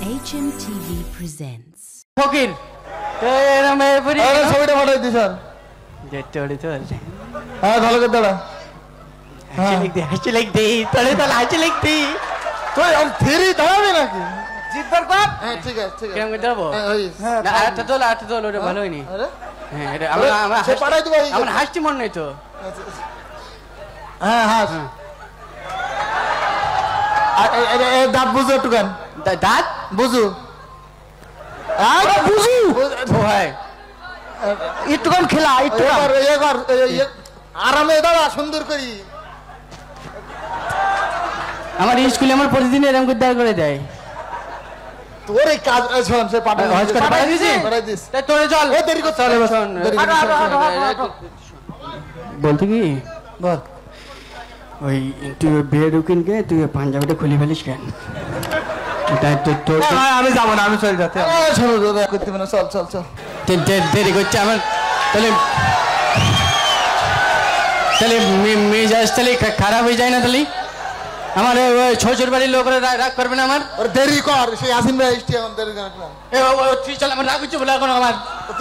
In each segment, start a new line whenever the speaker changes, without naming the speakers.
HMTV presents.
ফকির এরম এবারে
ছবিটা পাঠাই দি স্যার
যেতে ওড়ে তো
হ্যাঁ ভালো করে দাঁড়া
হাসি লাইক দে তাহলে তাহলে হাসি লাইক দে
তুই আর থ্রি দাঁড়াবি নাকি
জিতবার কর
হ্যাঁ ঠিক আছে ঠিক আছে
কেমন দাঁড়াবো না আটটা তোল ওটা ভালো হয়নি
আরে
হ্যাঁ এটা আমরা
সে পাঠাই দিব
আমার হাসি মন নাই তো
হ্যাঁ হ্যাঁ দাঁত বুঝো একটু কেন
দাঁত
বুঝু বুঝু
ভাই
একটুখান খেলা একটু আরামে দাঁড়া সুন্দর করি
আমার স্কুলে আমার প্রতিদিন এরকম করে দাঁড় করে দেয়
তোর এই কাজ শোন সে
পাঠাই দিস তাই তোরে চল
ও দেরি করতে হবে শোন
বলতে কি
বল
ওই তুই বিয়ে ঢুকিন কে তুই পাঞ্জাবিটা খুলে ফেলিস কেন
আমি যাবো না আমি চলে যাতে করতে না চল চল চল
দেরি করছে আমার তাহলে তাহলে মেজাজ তাহলে খারাপ হয়ে যায় না তাহলে আমার ওই শ্বশুর বাড়ির লোকরা রাগ করবে না আমার
ওর দেরি কর সেই আসিন ভাই এসটি এখন দেরি কর
তুই চল আমার রাগ হচ্ছে বলে এখন আমার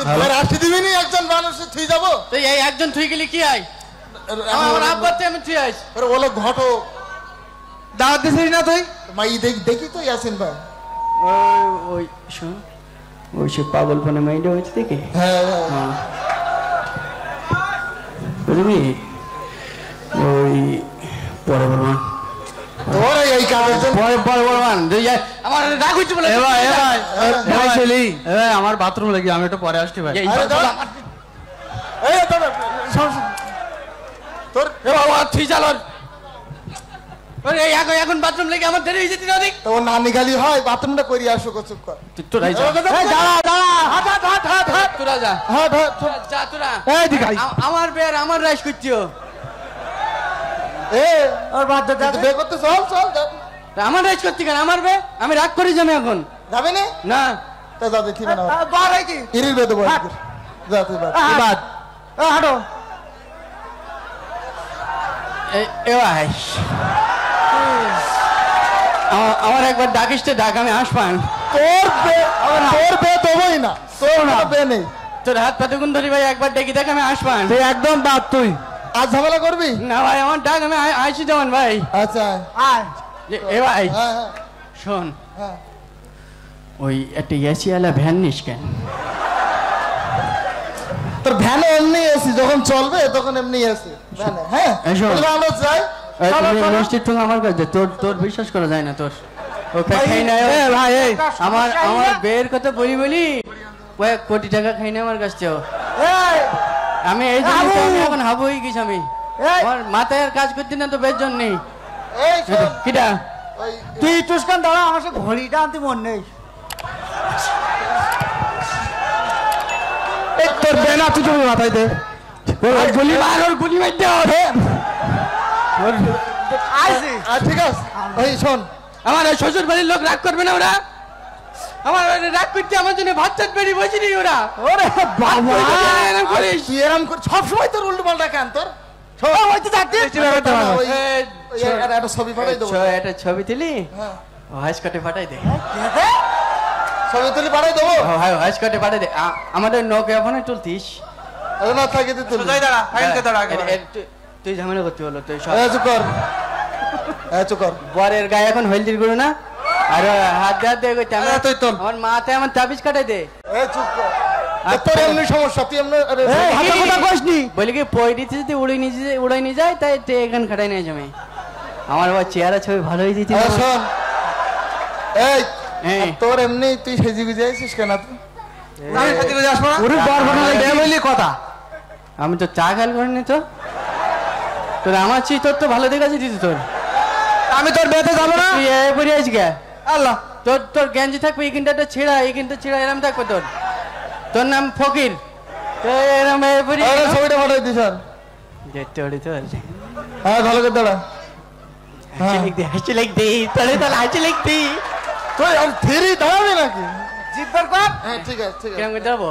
তুই রাস্তা দিবি নি একজন মানুষ তুই যাবো
তো এই একজন তুই গেলি কি হয় আমার আব্বাতে আমি তুই আইস
ওরে বলে ঘটো
দাওয়াত দিছিস না তুই
মাই দেখি তো ইয়াসিন ভাই
ওই শোন ওই সে পাগলপনে মাইন্ডে হয়েছে দেখে
হ্যাঁ
বুঝলি ওই পরে বলবান
তোর এই কাজের জন্য
পরে বলবান আমার রাগ হচ্ছে বলে
ভাই চলি
আমার বাথরুম লাগি আমি একটু পরে আসছি ভাই
এই তোর
তুই চালর এখন বাথরুম লেগে আমার দেরি হয়ে যেতে না দেখ
তোর নানি গালি হয় বাথরুমটা করি আসো চুপ কর
তোরা যা তোরা যা যা তোরা আমার বের আমার রাইস করছিও
আর বাদ দে বে করতে চল চল
আমার রাইস করছি কেন আমার বে আমি রাগ করি যাবে এখন
যাবে না
না
তা যাবে কি না
বার হয় কি
ইরির বেদ বল যা তুই বাদ
হাঁটো এ ভাই আমার একবার ডাকিস তো ডাক আমি আসবান
তোর বে দেবই না তোর না বে নেই
তোর হাত পাতে গুণ ধরি ভাই একবার ডেকে দেখ আমি আসবান
তুই একদম বাদ তুই আজ ঝামেলা করবি
না ভাই আমার ডাক আমি আইসি যেমন ভাই
আচ্ছা
আয় এ ভাই
হ্যাঁ
শোন
হ্যাঁ
ওই একটা এসিওয়ালা ভ্যান নিস কেন
তোর ভ্যানে এমনি এসি যখন চলবে তখন এমনি এসি ভ্যানে হ্যাঁ আমরা যাই
আমার কাছে তোর বিশ্বাস করা যায় না তোর আমার বের কথা বলি কয়েক কোটি টাকা খাই না আমার কাছে আমি এই জন্য এখন হাবু হয়ে গেছি আমি আমার মাথায় আর কাজ করতে না তো বের জন্য কিটা
তুই টুসকান দাঁড়া আমার সাথে ঘড়িটা আনতে মন নেই
তোর বেনা তুই তুমি মাথায় দে
গুলি মার ওর গুলি মারতে হবে
ঠিক আছে ওই শোন
আমার শ্বশুর বাড়ির লোক রাগ করবে না ওরা আমার রাগ করতে আমার জন্য ভাত চাট বেরিয়ে বসেনি ওরা
ওরে বাবা
এরকম করিস
তুই এরকম কর সবসময় তোর উল্টো পাল্টা কেন তোর একটা ছবি পাঠাই দেবো
একটা ছবি তুলি হাইস কাটে পাঠাই দে
ছবি তুলি পাঠাই দেবো
হাইস কাটে পাঠাই দে আমাদের নোকিয়া ফোনে তুলতিস
না থাকে তুই
তুই ঝামেলা করতে হলো তুই
চুপ কর
বরের গায়ে এখন হলদির গুঁড়ো না আর হাত দে আমার মাথায় আমার তাবিজ কাটাই দে
চুপ কর তোর এমনি সমস্যা তুই এমনি
বলি কি পয়ডিতে যদি উড়াই নিয়ে যায় তাই এখান খাটাই নিয়ে যাবে আমার আবার চেহারা ছবি ভালো হয়ে যেতে
শোন এই তোর এমনি তুই সেজি গুজে আছিস কেন তুই কথা
আমি তো চা খেয়াল করিনি তো তোর আমার চেয়ে তোর তো ভালো দেখে দিতি তোর
আমি তোর বেতে যাবো না
তুই পরে আছিস গে
আল্লাহ
তোর গেঞ্জি থাকবে এইখানটা ছেঁড়া এরম থাকবে তোর নাম ফকির এরম
ছবিটা পাঠাই দিস
যেতে ওড়ে তো
হ্যাঁ ভালো করে দাঁড়া
হাসি লাইক দে তাহলে হাসি লাইক দে
তুই আর থ্রি দাঁড়াবি নাকি
জিতবার কর
হ্যাঁ ঠিক আছে ঠিক আছে
কেমন যাবো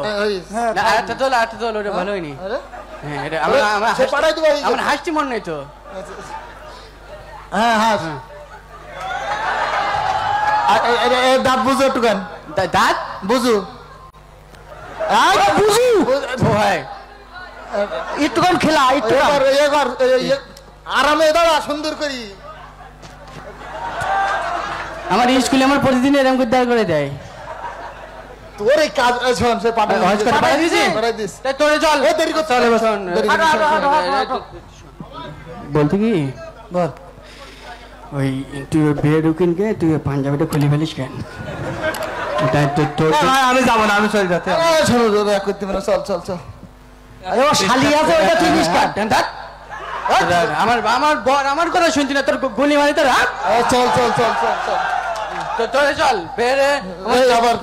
আটটা তোল ওটা ভালো হয়নি হ্যাঁ আমার হাসছি মন নেই তো
হ্যাঁ হ্যাঁ দাঁত বুঝো একটুখান
দাঁত
বুঝু
বুঝু ভাই
একটুখান খেলা একটু
আরামে দাঁড়া সুন্দর করি।
আমার স্কুলে আমার প্রতিদিন এরকম করে দাঁড় করে দেয়।
তোর এই কাজ শোন সে পাঠাই দিস
তোরে চল
দেরি করতে
চল শোন বলতে কি
বল
ওই তুই বিয়ে ঢুকিন কে তুই পাঞ্জাবিটা খুলে ফেলিস কেন?
আমি যাবো না, আমি চলে যাতে
শোনো করতে পারো চল চল চল
শালি আছে ওইটা তুই
আমার আমার বর আমার কথা শুনছি না তোর গুলি মারি তোর হাত
চল চল চল চল চল
তোরে চল বেরে
আবার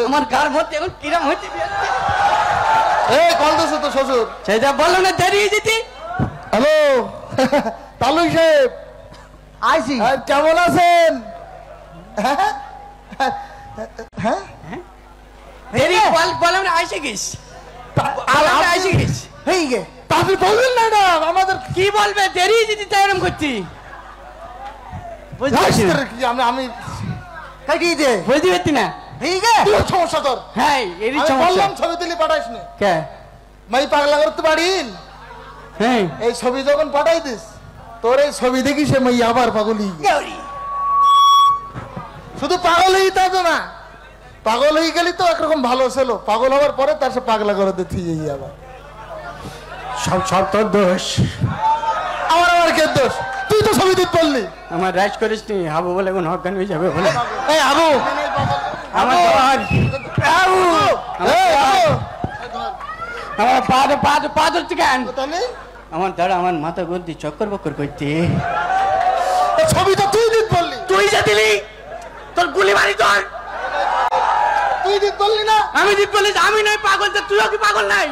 আমার গার মধ্যে এখন কিরাম হচ্ছে
কল দিয়েছে তো শ্বশুর
সেটা বললো না দাঁড়িয়ে যেতি।
হ্যালো তালুক সাহেব
আইছি।
কেমন আছেন?
আইসে গেছ
আপনি বলবেন না না আমাদের
কি বলবে দেরি যদি তাই এরকম করছি
আমি
কাটিয়ে দে
বুঝতে পারছি না।
সমস্যা তোর
হ্যাঁ এরই
আমি
সমস্যা
বললাম ছবি তুলি পাঠাইস না
কে
মাই পাগলা করতে পারিন
হ্যাঁ
এই ছবি যখন পাঠাই দিস তোর এই ছবি দেখি সে মাই আবার পাগলি শুধু পাগল হই তা তো না পাগল হয়ে গেলি তো একরকম ভালো ছিল পাগল হওয়ার পরে তার সে পাগলা করে দিতে আবার
সব সব তোর দোষ।
আমার কে দোষ? তুই তো ছবি দিতে বললি
আমার রাইজ করিস নি হাবু বলে কোন হকান হয়ে যাবে বলে
এই আবু
আমার আমার পা ধরতে কেন আমার দাঁড়া আমার মাথা গন্তি চক্কর বক্কর করতে
ছবি তো তুই দিতে বললি
তুই যা দিলি তোর গুলি মারি তোর
তুই দিতে বললি না
আমি দিতে বলিস আমি নয় পাগল তো তুইও কি পাগল নাই?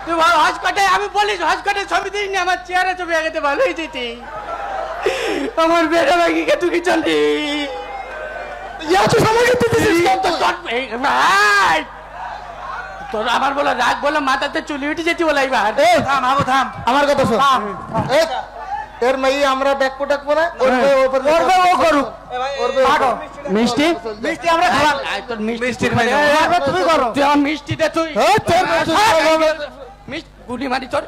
তুই বল হজকটে আমি বলিস হজকটে ছবি দিস নি আমার চেহারা ছবি আগে ভালো হয়ে যেতি আমার বেটা বাকিকে তুই কি চললি তোর আমার বলো রাগ বলো মাথাতে চুলি উঠে যেতি বলে এইবার
থাম আবু থাম আমার কথা শোন এর মাই আমরা দেখবো ডাকবো না ও করুক
মিষ্টি
মিষ্টি আমরা খাওয়া
তোর মিষ্টির
তুমি করো
তুই আমার মিষ্টিটা তুই
মিষ্টি
গুলি মারি তোর